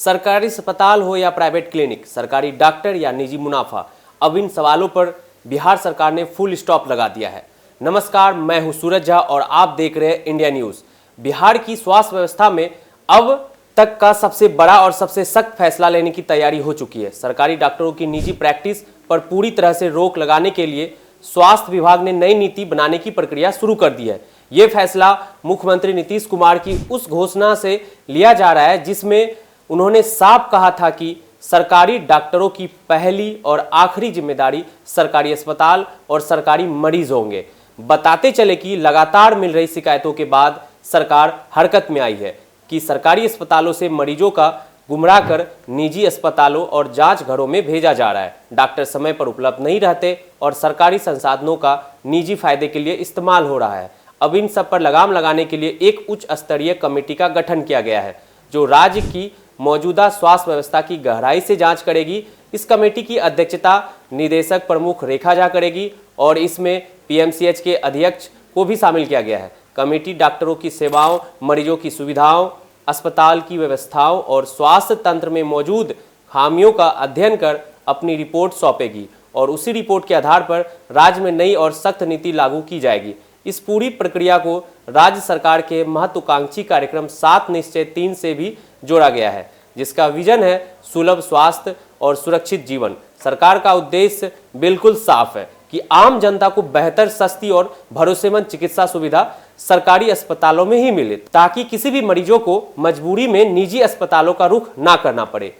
सरकारी अस्पताल हो या प्राइवेट क्लिनिक, सरकारी डॉक्टर या निजी मुनाफा, अब इन सवालों पर बिहार सरकार ने फुल स्टॉप लगा दिया है। नमस्कार, मैं हूं सूरज झा और आप देख रहे हैं इंडिया न्यूज। बिहार की स्वास्थ्य व्यवस्था में अब तक का सबसे बड़ा और सबसे सख्त फैसला लेने की तैयारी हो चुकी है। सरकारी डॉक्टरों की निजी प्रैक्टिस पर पूरी तरह से रोक लगाने के लिए स्वास्थ्य विभाग ने नई नीति बनाने की प्रक्रिया शुरू कर दी है। ये फैसला मुख्यमंत्री नीतीश कुमार की उस घोषणा से लिया जा रहा है जिसमें उन्होंने साफ कहा था कि सरकारी डॉक्टरों की पहली और आखिरी जिम्मेदारी सरकारी अस्पताल और सरकारी मरीज होंगे। बताते चले कि लगातार मिल रही शिकायतों के बाद सरकार हरकत में आई है कि सरकारी अस्पतालों से मरीजों का गुमराह कर निजी अस्पतालों और जांच घरों में भेजा जा रहा है। डॉक्टर समय पर उपलब्ध नहीं रहते और सरकारी संसाधनों का निजी फायदे के लिए इस्तेमाल हो रहा है। अब इन सब पर लगाम लगाने के लिए एक उच्च स्तरीय कमेटी का गठन किया गया है जो राज्य की मौजूदा स्वास्थ्य व्यवस्था की गहराई से जांच करेगी। इस कमेटी की अध्यक्षता निदेशक प्रमुख रेखा झा करेगी और इसमें पीएमसीएच के अध्यक्ष को भी शामिल किया गया है। कमेटी डॉक्टरों की सेवाओं, मरीजों की सुविधाओं, अस्पताल की व्यवस्थाओं और स्वास्थ्य तंत्र में मौजूद खामियों का अध्ययन कर अपनी रिपोर्ट सौंपेगी और उसी रिपोर्ट के आधार पर राज्य में नई और सख्त नीति लागू की जाएगी। इस पूरी प्रक्रिया को राज्य सरकार के महत्वाकांक्षी कार्यक्रम 7 निश्चय 3 से भी जोड़ा गया है, जिसका विजन है सुलभ स्वास्थ्य और सुरक्षित जीवन। सरकार का उद्देश्य बिल्कुल साफ है कि आम जनता को बेहतर, सस्ती और भरोसेमंद चिकित्सा सुविधा सरकारी अस्पतालों में ही मिले ताकि किसी भी मरीजों को मजबूरी में निजी अस्पतालों का रुख ना करना पड़े।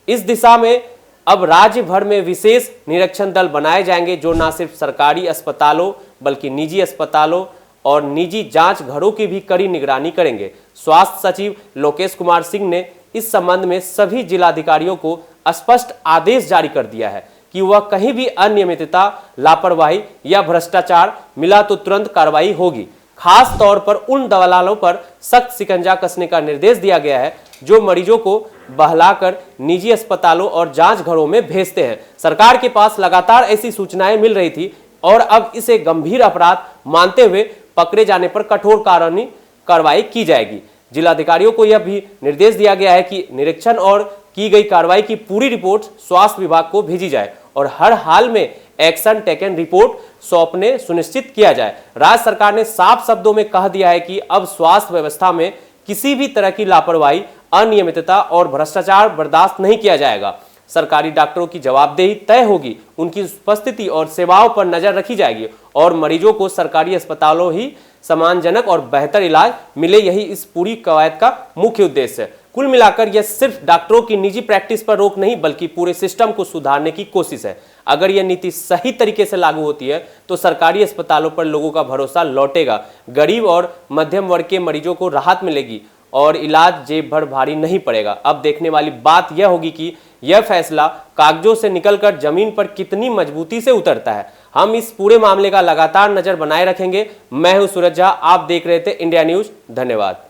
इस दिशा में अब राज्य भर में विशेष निरीक्षण दल बनाए जाएंगे जो न सिर्फ सरकारी अस्पतालों बल्कि निजी अस्पतालों और निजी जांच घरों की भी कड़ी निगरानी करेंगे। स्वास्थ्य सचिव लोकेश कुमार सिंह ने इस संबंध में सभी जिलाधिकारियों को स्पष्ट आदेश जारी कर दिया है कि वह कहीं भी अनियमितता, लापरवाही या भ्रष्टाचार मिला तो तुरंत कार्रवाई होगी। खास तौर पर उन दलालों पर सख्त शिकंजा कसने का निर्देश दिया गया है जो मरीजों को बहलाकर निजी अस्पतालों और जांच घरों में भेजते हैं। सरकार के पास लगातार ऐसी सूचनाएं मिल रही थी और अब इसे गंभीर अपराध मानते हुए पकड़े जाने पर कठोर कानूनी कार्रवाई की जाएगी। जिलाधिकारियों को यह भी निर्देश दिया गया है कि निरीक्षण और की गई कार्रवाई की पूरी रिपोर्ट स्वास्थ्य विभाग को भेजी जाए और हर हाल में एक्शन टेकन रिपोर्ट सौंपने सुनिश्चित किया जाए। राज्य सरकार ने साफ शब्दों में कह दिया है कि अब स्वास्थ्य व्यवस्था में किसी भी तरह की लापरवाही, अनियमितता और भ्रष्टाचार बर्दाश्त नहीं किया जाएगा। सरकारी डॉक्टरों की जवाबदेही तय होगी, उनकी उपस्थिति और सेवाओं पर नजर रखी जाएगी और मरीजों को सरकारी अस्पतालों ही सम्मानजनक और बेहतर इलाज मिले, यही इस पूरी कवायद का मुख्य उद्देश्य है। कुल मिलाकर यह सिर्फ डॉक्टरों की निजी प्रैक्टिस पर रोक नहीं बल्कि पूरे सिस्टम को सुधारने की कोशिश है। अगर यह नीति सही तरीके से लागू होती है तो सरकारी अस्पतालों पर लोगों का भरोसा लौटेगा, गरीब और मध्यम वर्ग के मरीजों को राहत मिलेगी और इलाज जेब भर भारी नहीं पड़ेगा। अब देखने वाली बात यह होगी कि यह फैसला कागजों से निकलकर जमीन पर कितनी मजबूती से उतरता है। हम इस पूरे मामले का लगातार नजर बनाए रखेंगे। मैं हूं सूरज झा, आप देख रहे थे इंडिया न्यूज। धन्यवाद।